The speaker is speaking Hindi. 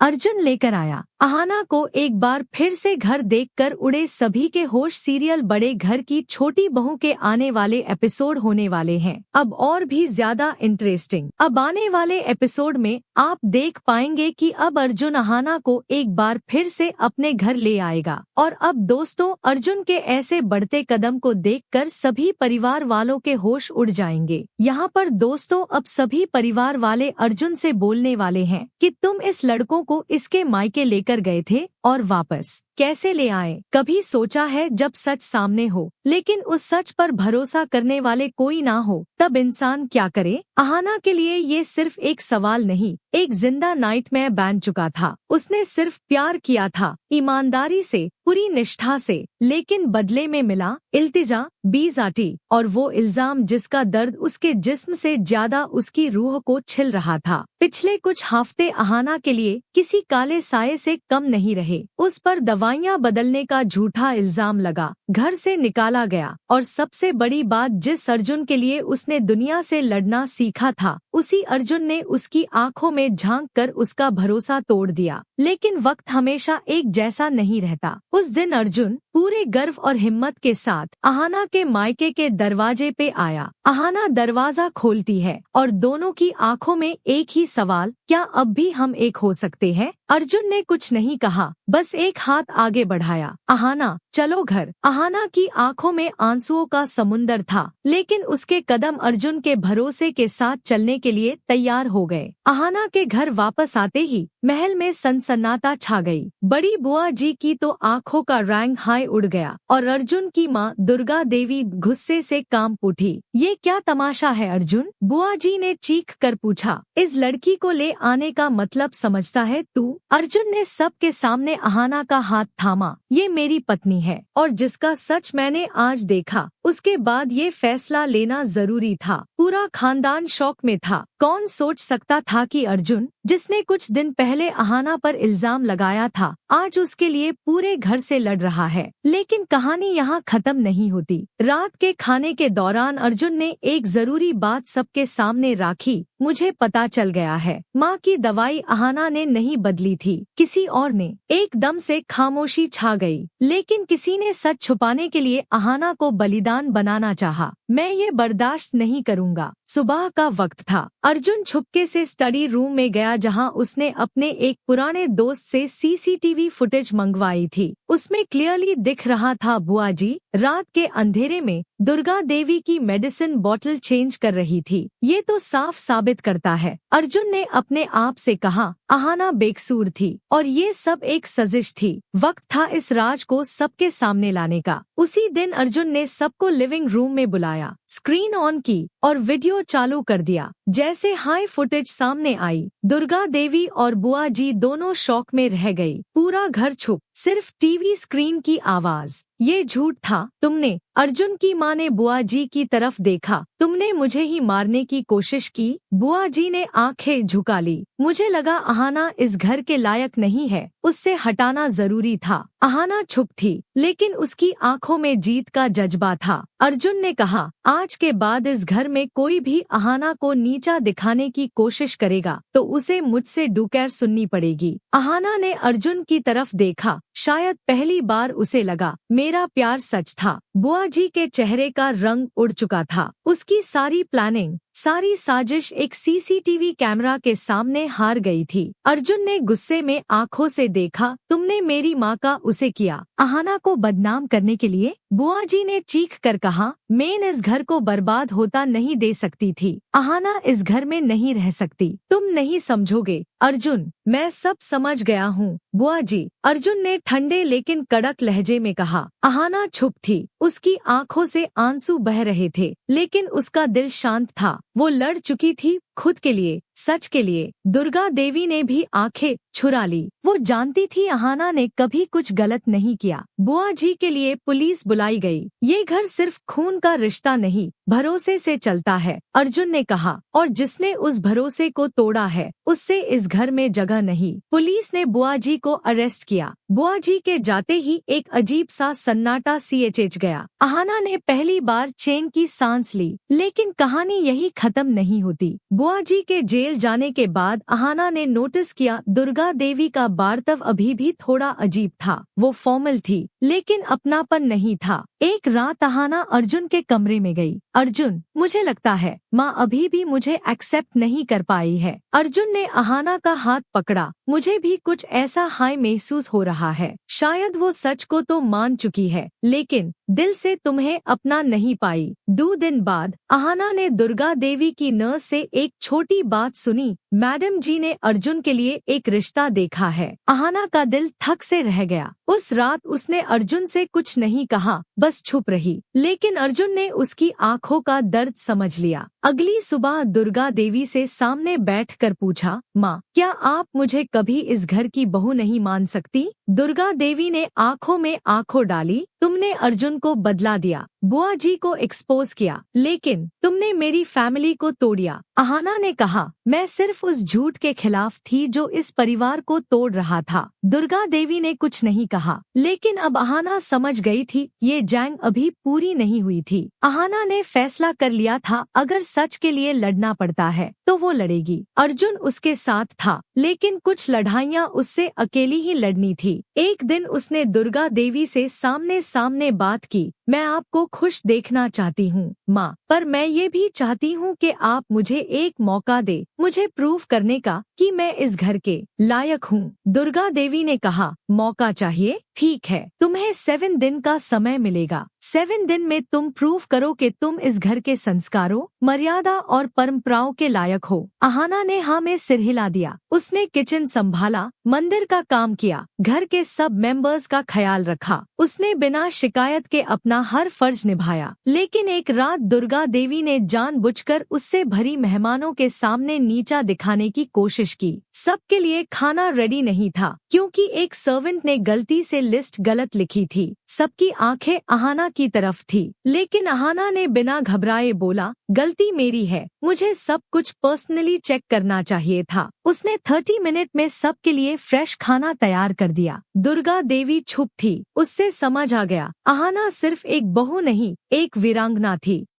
अर्जुन लेकर आया। अहाना को एक बार फिर से घर देखकर उड़े सभी के होश। सीरियल बड़े घर की छोटी बहू के आने वाले एपिसोड होने वाले हैं अब और भी ज्यादा इंटरेस्टिंग। अब आने वाले एपिसोड में आप देख पाएंगे कि अब अर्जुन अहाना को एक बार फिर से अपने घर ले आएगा। और अब दोस्तों, अर्जुन के ऐसे बढ़ते कदम को देखकर सभी परिवार वालों के होश उड़ जाएंगे। यहाँ पर दोस्तों, अब सभी परिवार वाले अर्जुन से बोलने वाले हैं कि तुम इस लड़कों को इसके मायके लेकर गए थे और वापस कैसे ले आए? कभी सोचा है जब सच सामने हो लेकिन उस सच पर भरोसा करने वाले कोई ना हो तब इंसान क्या करे? अहाना के लिए ये सिर्फ एक सवाल नहीं, एक जिंदा नाइटमेयर बन चुका था। उसने सिर्फ प्यार किया था, ईमानदारी से, पूरी निष्ठा से, लेकिन बदले में मिला इल्तिजा, बेइज्जती और वो इल्जाम जिसका दर्द उसके जिस्म से ज्यादा उसकी रूह को छिल रहा था। पिछले कुछ हफ्ते अहाना के लिए किसी काले साये से कम नहीं रहे। उस पर दवाइयाँ बदलने का झूठा इल्जाम लगा, घर से निकाला गया और सबसे बड़ी बात, जिस अर्जुन के लिए उसने दुनिया से लड़ना सीखा था, उसी अर्जुन ने उसकी आंखों में झांक कर उसका भरोसा तोड़ दिया। लेकिन वक्त हमेशा एक जैसा नहीं रहता। उस दिन अर्जुन पूरे गर्व और हिम्मत के साथ अहाना के मायके के दरवाजे पे आया। अहाना दरवाजा खोलती है और दोनों की आंखों में एक ही सवाल, क्या अब भी हम एक हो सकते हैं? अर्जुन ने कुछ नहीं कहा, बस एक हाथ आगे बढ़ाया। अहाना, चलो घर। अहाना की आंखों में आंसुओं का समुंदर था, लेकिन उसके कदम अर्जुन के भरोसे के साथ चलने के लिए तैयार हो गए। अहाना के घर वापस आते ही महल में सनसनाटा छा गई। बड़ी बुआ जी की तो आंखों का रंग हाई उड़ गया और अर्जुन की माँ दुर्गा देवी गुस्से से कांप उठी। ये क्या तमाशा है अर्जुन? बुआ जी ने चीख कर पूछा। इस लड़की को ले आने का मतलब समझता है तू? अर्जुन ने सबके सामने अहाना का हाथ थामा। ये मेरी पत्नी है और जिसका सच मैंने आज देखा, उसके बाद ये फैसला लेना जरूरी था। पूरा खानदान शौक में था। कौन सोच सकता था कि अर्जुन, जिसने कुछ दिन पहले अहाना पर इल्जाम लगाया था, आज उसके लिए पूरे घर से लड़ रहा है। लेकिन कहानी यहाँ खत्म नहीं होती। रात के खाने के दौरान अर्जुन ने एक जरूरी बात सबके सामने रखी। मुझे पता चल गया है, माँ की दवाई अहाना ने नहीं बदली थी, किसी और ने। एकदम से खामोशी छा गई, लेकिन किसी ने सच छुपाने के लिए अहाना को बलिदान बनाना चाहा। मैं ये बर्दाश्त नहीं करूँगा। सुबह का वक्त था। अर्जुन छुपके से स्टडी रूम में गया, जहां उसने अपने एक पुराने दोस्त से सीसीटीवी फुटेज मंगवाई थी। उसमें क्लियरली दिख रहा था बुआ जी रात के अंधेरे में दुर्गा देवी की मेडिसिन बॉटल चेंज कर रही थी। ये तो साफ साबित करता है, अर्जुन ने अपने आप से कहा, अहाना बेकसूर थी और ये सब एक साजिश थी। वक्त था इस राज को सबके सामने लाने का। उसी दिन अर्जुन ने सबको लिविंग रूम में बुलाया, स्क्रीन ऑन की और वीडियो चालू कर दिया। जैसे हाई फुटेज सामने आई, दुर्गा देवी और बुआ जी दोनों शॉक में रह गई। पूरा घर चुप, सिर्फ टीवी स्क्रीन की आवाज। ये झूठ था। तुमने, अर्जुन की माँ ने बुआ जी की तरफ देखा, तुमने मुझे ही मारने की कोशिश की। बुआ जी ने आंखें झुका ली। मुझे लगा अहाना इस घर के लायक नहीं है, उससे हटाना जरूरी था। अहाना चुप थी, लेकिन उसकी आंखों में जीत का जज्बा था। अर्जुन ने कहा, आज के बाद इस घर में कोई भी अहाना को नीचा दिखाने की कोशिश करेगा तो उसे मुझसे डुकर सुननी पड़ेगी। अहाना ने अर्जुन की तरफ देखा। शायद पहली बार उसे लगा, मेरा प्यार सच था। बुआ जी के चेहरे का रंग उड़ चुका था। उसकी सारी प्लानिंग, सारी साजिश एक सीसीटीवी कैमरा के सामने हार गई थी। अर्जुन ने गुस्से में आंखों से देखा, तुमने मेरी माँ का उसे किया, अहाना को बदनाम करने के लिए। बुआ जी ने चीख कर कहा, मैं इस घर को बर्बाद होता नहीं दे सकती थी। अहाना इस घर में नहीं रह सकती। तुम नहीं समझोगे अर्जुन, मैं सब समझ गया हूँ बुआ जी। अर्जुन ने ठंडे लेकिन कड़क लहजे में कहा। अहाना चुप थी। उसकी आंखों से आंसू बह रहे थे, लेकिन उसका दिल शांत था। वो लड़ चुकी थी खुद के लिए, सच के लिए। दुर्गा देवी ने भी आंखें छुरा ली। वो जानती थी अहाना ने कभी कुछ गलत नहीं किया। बुआ जी के लिए पुलिस बुलाई गई। ये घर सिर्फ खून का रिश्ता नहीं, भरोसे से चलता है, अर्जुन ने कहा। और जिसने उस भरोसे को तोड़ा है, उससे इस घर में जगह नहीं। पुलिस ने बुआ जी को अरेस्ट किया। बुआ जी के जाते ही एक अजीब सा सन्नाटा सीएचएच गया। अहाना ने पहली बार चैन की सांस ली। लेकिन कहानी यही खत्म नहीं होती। बुआ जी के जेल जाने के बाद अहाना ने नोटिस किया दुर्गा देवी का बर्ताव अभी भी थोड़ा अजीब था। वो फॉर्मल थी लेकिन अपनापन नहीं था। एक रात अहाना अर्जुन के कमरे में गई। अर्जुन, मुझे लगता है माँ अभी भी मुझे एक्सेप्ट नहीं कर पाई है। अर्जुन ने अहाना का हाथ पकड़ा। मुझे भी कुछ ऐसा हाई महसूस हो रहा है। शायद वो सच को तो मान चुकी है लेकिन दिल से तुम्हें अपना नहीं पाई। 2 दिन बाद अहाना ने दुर्गा देवी की नर्स से एक छोटी बात सुनी। मैडम जी ने अर्जुन के लिए एक रिश्ता देखा है। अहाना का दिल थक से रह गया। उस रात उसने अर्जुन से कुछ नहीं कहा, बस छुप रही। लेकिन अर्जुन ने उसकी आंखों का दर्द समझ लिया। अगली सुबह दुर्गा देवी से सामने बैठकर पूछा, माँ, क्या आप मुझे कभी इस घर की बहू नहीं मान सकती? दुर्गा देवी ने आंखों में आंखों डाली। तुमने अर्जुन को बदला दिया, बुआ जी को एक्सपोज किया, लेकिन तुमने मेरी फैमिली को तोड़िया। अहाना ने कहा, मैं सिर्फ उस झूठ के खिलाफ थी जो इस परिवार को तोड़ रहा था। दुर्गा देवी ने कुछ नहीं कहा लेकिन अब अहाना समझ गई थी ये जंग अभी पूरी नहीं हुई थी। अहाना ने फैसला कर लिया था अगर सच के लिए लड़ना पड़ता है तो वो लड़ेगी। अर्जुन उसके साथ था लेकिन कुछ लड़ाइयाँ उससे अकेली ही लड़नी थी। एक दिन उसने दुर्गा देवी से सामने सामने बात की। मैं आपको खुश देखना चाहती हूँ माँ, पर मैं ये भी चाहती हूँ कि आप मुझे एक मौका दे, मुझे प्रूव करने का कि मैं इस घर के लायक हूँ। दुर्गा देवी ने कहा, मौका चाहिए? ठीक है, तुम्हें 7 दिन का समय मिलेगा। 7 दिन में तुम प्रूव करो कि तुम इस घर के संस्कारों, मर्यादा और परंपराओं के लायक हो। अहाना ने हाँ में सिर हिला दिया। उसने किचन संभाला, मंदिर का काम किया, घर के सब मेंबर्स का ख्याल रखा। उसने बिना शिकायत के अपना हर फर्ज निभाया। लेकिन एक रात दुर्गा देवी ने जानबूझकर उससे भरी मेहमानों के सामने नीचा दिखाने की कोशिश की। सबके लिए खाना रेडी नहीं था क्योंकि एक सर्वेंट ने गलती से लिस्ट गलत लिखी थी। सबकी आंखें अहाना की तरफ थी लेकिन अहाना ने बिना घबराए बोला, गलती मेरी है, मुझे सब कुछ पर्सनली चेक करना चाहिए था। उसने 30 मिनट में सबके लिए फ्रेश खाना तैयार कर दिया। दुर्गा देवी चुप थी। उससे समझ आ गया अहाना सिर्फ एक बहू नहीं, एक वीरांगना थी।